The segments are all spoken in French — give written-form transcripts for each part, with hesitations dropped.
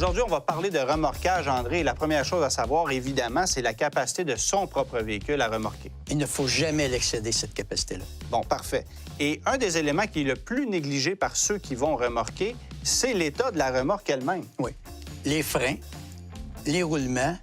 Aujourd'hui, on va parler de remorquage, André. Et la première chose à savoir, évidemment, c'est la capacité de son propre véhicule à remorquer. Il ne faut jamais l'excéder, cette capacité-là. Bon, parfait. Et un des éléments qui est le plus négligé par ceux qui vont remorquer, c'est l'état de la remorque elle-même. Oui. Les freins, les roulements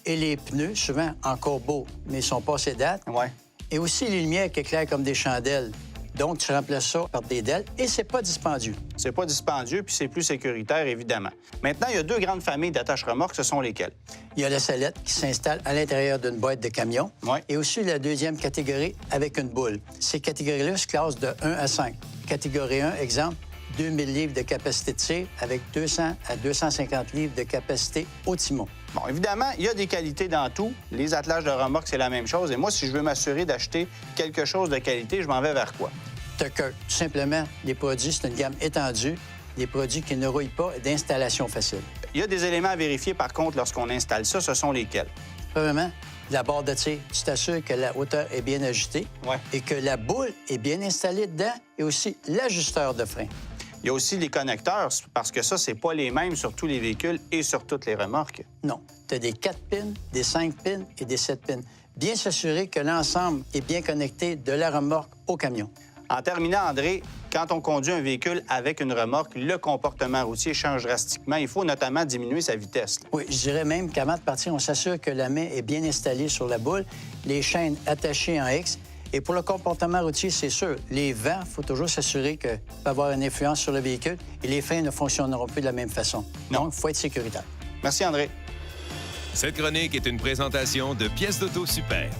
et les pneus, souvent encore beaux, mais ils sont passés date. Oui. Et aussi les lumières qui éclairent comme des chandelles. Donc, tu remplaces ça par des DEL et c'est pas dispendieux. C'est pas dispendieux, puis c'est plus sécuritaire, évidemment. Maintenant, il y a deux grandes familles d'attache-remorques. Ce sont lesquelles? Il y a la sellette qui s'installe à l'intérieur d'une boîte de camion. Oui. Et aussi la deuxième catégorie avec une boule. Ces catégories-là se classent de 1 à 5. Catégorie 1, exemple, 2000 livres de capacité de tir avec 200 à 250 livres de capacité au timon. Bon, évidemment, il y a des qualités dans tout. Les attelages de remorque, c'est la même chose. Et moi, si je veux m'assurer d'acheter quelque chose de qualité, je m'en vais vers quoi? Tucker. Tout simplement, les produits, c'est une gamme étendue, des produits qui ne rouillent pas et d'installation facile. Il y a des éléments à vérifier, par contre, lorsqu'on installe ça. Ce sont lesquels? Premièrement, la barre de tir, tu t'assures que la hauteur est bien ajustée et que la boule est bien installée dedans et aussi l'ajusteur de frein. Il y a aussi les connecteurs, parce que ça, c'est pas les mêmes sur tous les véhicules et sur toutes les remorques. Non. Tu as des 4 pins, des 5 pins et des 7 pins. Bien s'assurer que l'ensemble est bien connecté de la remorque au camion. En terminant, André, quand on conduit un véhicule avec une remorque, le comportement routier change drastiquement. Il faut notamment diminuer sa vitesse. Oui, je dirais même qu'avant de partir, on s'assure que la main est bien installée sur la boule, les chaînes attachées en X. Et pour le comportement routier, c'est sûr, les vents, il faut toujours s'assurer que peut avoir une influence sur le véhicule et les freins ne fonctionneront plus de la même façon. Non. Donc, il faut être sécuritaire. Merci, André. Cette chronique est une présentation de Pièces d'Auto Super.